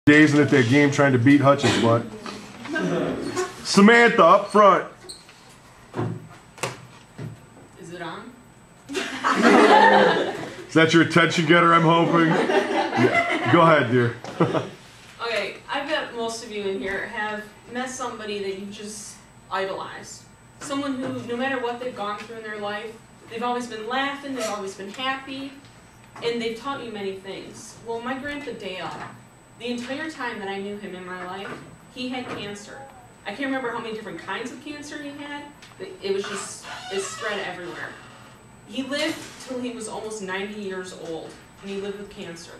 Dazing at that game trying to beat Hutch's butt. Samantha, up front. Is it on? Is that your attention getter, I'm hoping? Yeah. Go ahead, dear. Okay, I bet most of you in here have met somebody that you just idolize. Someone who, no matter what they've gone through in their life, they've always been laughing, they've always been happy, and they've taught you many things. Well, my grandpa Dale, the entire time that I knew him in my life, he had cancer. I can't remember how many different kinds of cancer he had, but it was just, it spread everywhere. He lived till he was almost 90 years old, and he lived with cancer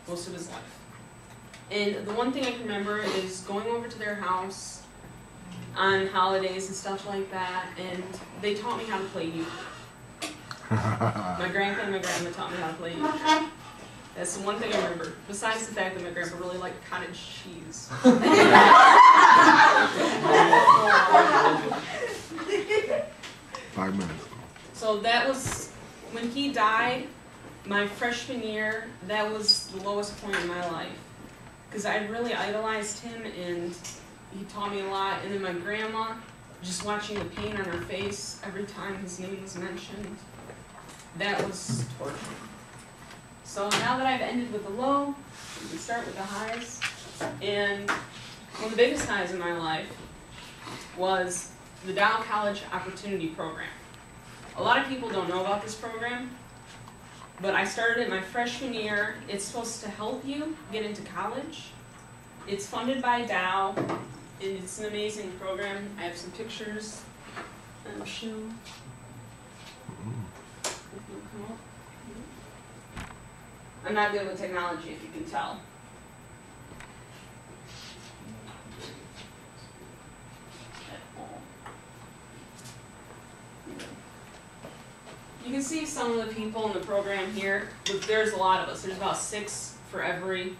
most of his life. And the one thing I can remember is going over to their house on holidays and stuff like that, and they taught me how to play uke. My grandpa and my grandma taught me how to play uke. That's the one thing I remember, besides the fact that my grandpa really liked cottage cheese. 5 minutes. So that was, when he died, my freshman year, that was the lowest point in my life. Because I really idolized him, and he taught me a lot. And then my grandma, just watching the pain on her face every time his name was mentioned, that was torture. So now that I've ended with the low, we can start with the highs. And one of the biggest highs in my life was the Dow College Opportunity Program. A lot of people don't know about this program, but I started it my freshman year. It's supposed to help you get into college. It's funded by Dow, and it's an amazing program. I have some pictures I'll show. I'm not good with technology, if you can tell. You can see some of the people in the program here. There's a lot of us. There's about 6 for every,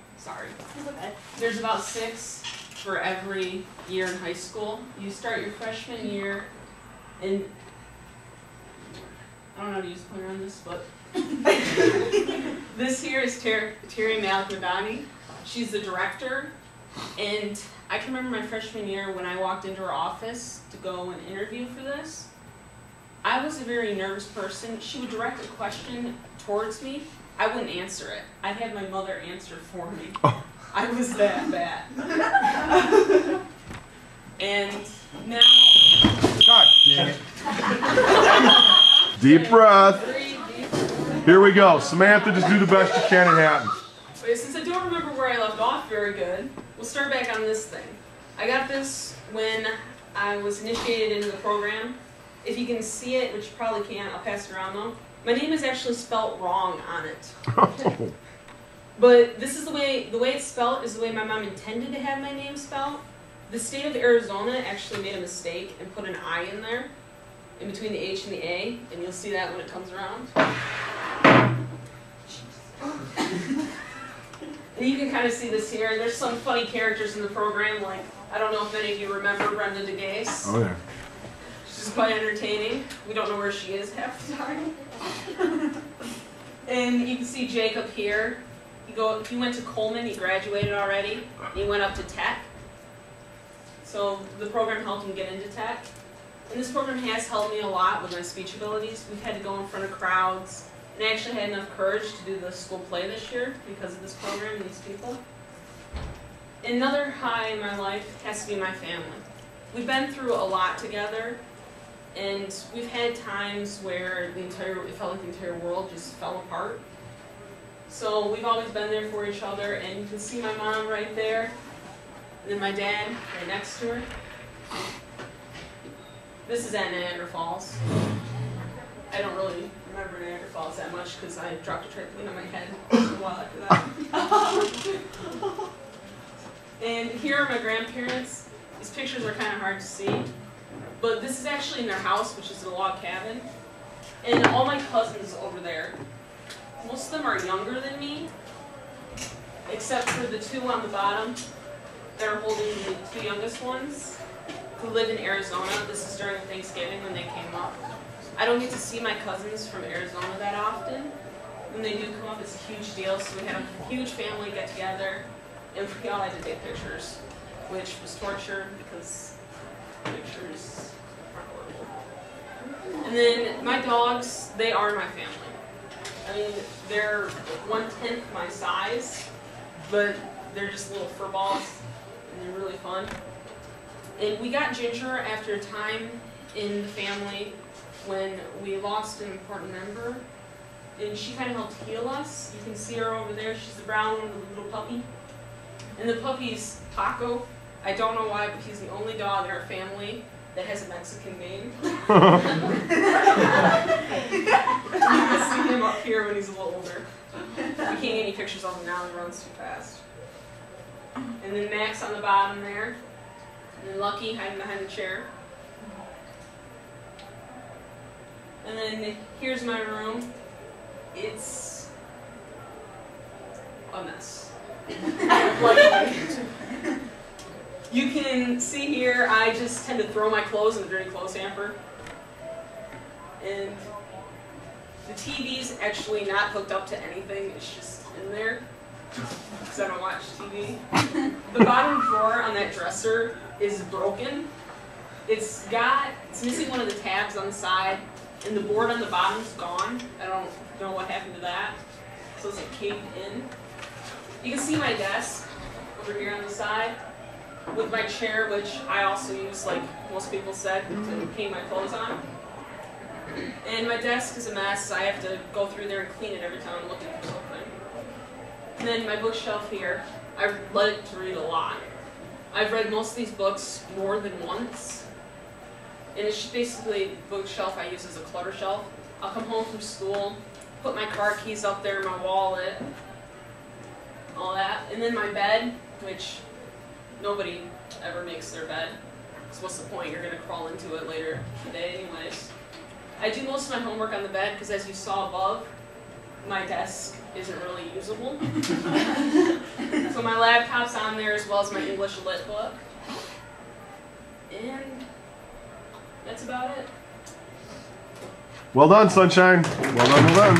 there's about 6 for every year in high school. You start your freshman year, and I don't know how to use the pointer on this, but this here is Terry Malik-Madani. She's the director, and I can remember my freshman year when I walked into her office to go and interview for this. I was a very nervous person. She would direct a question towards me. I wouldn't answer it. I'd have my mother answer for me. Oh. I was that bad. And now... God dang it. Deep breath. Here we go. Samantha, just do the best you can. It happens. Okay, since I don't remember where I left off very good, we'll start back on this thing. I got this when I was initiated into the program. If you can see it, which you probably can't, I'll pass it around though. My name is actually spelt wrong on it. But this is the way it's spelled is the way my mom intended to have my name spelled. The state of Arizona actually made a mistake and put an I in there, in between the H and the A, and you'll see that when it comes around. And you can kind of see this here. There's some funny characters in the program, like, I don't know if any of you remember Brenda DeGase. Oh yeah. She's quite entertaining. We don't know where she is half the time. And you can see Jacob here. He went to Coleman, he graduated already, and he went up to Tech. So the program helped him get into Tech. And this program has helped me a lot with my speech abilities. We've had to go in front of crowds, and I actually had enough courage to do the school play this year because of this program and these people. Another high in my life has to be my family. We've been through a lot together, and we've had times where it felt like the entire world just fell apart. So we've always been there for each other, and you can see my mom right there, and then my dad right next to her. This is at Niagara Falls. I don't really remember Niagara Falls that much because I dropped a trampoline on my head a while after that. And here are my grandparents. These pictures are kind of hard to see, but this is actually in their house, which is a log cabin. And all my cousins over there, most of them are younger than me, except for the 2 on the bottom that are holding the 2 youngest ones, who live in Arizona. This is during Thanksgiving when they came up. I don't get to see my cousins from Arizona that often. When they do come up, it's a huge deal, so we had a huge family get together. and we all had to take pictures, which was torture because pictures are horrible. And then my dogs, they are my family. I mean, they're 1/10 my size, but they're just little fur balls, and they're really fun. And we got Ginger after a time in the family when we lost an important member, and she kind of helped heal us. You can see her over there. She's the brown one with the little puppy. And the puppy's Paco. I don't know why, but he's the only dog in our family that has a Mexican name. You can see him up here when he's a little older. We can't get any pictures of him now, he runs too fast. And then Max on the bottom there. And then Lucky hiding behind the chair. And then here's my room. It's a mess. You can see here, I just tend to throw my clothes in the dirty clothes hamper. And the TV's actually not hooked up to anything, it's just in there, because I don't watch TV. The bottom drawer on that dresser is broken. It's missing one of the tabs on the side, and the board on the bottom's gone. I don't know what happened to that. So it's like caved in. You can see my desk over here on the side with my chair, which I also use, like most people said, to hang my clothes on. And my desk is a mess. I have to go through there and clean it every time I'm looking for something. And then my bookshelf here, I like to read a lot. I've read most of these books more than once. And it's basically a bookshelf I use as a clutter shelf. I'll come home from school, put my car keys up there, my wallet, all that. And then my bed, which nobody ever makes their bed. Because what's the point? You're going to crawl into it later today anyways. I do most of my homework on the bed because, as you saw above, my desk isn't really usable. So my laptop's on there as well as my English Lit book. And that's about it. Well done, Sunshine. Well done, well done.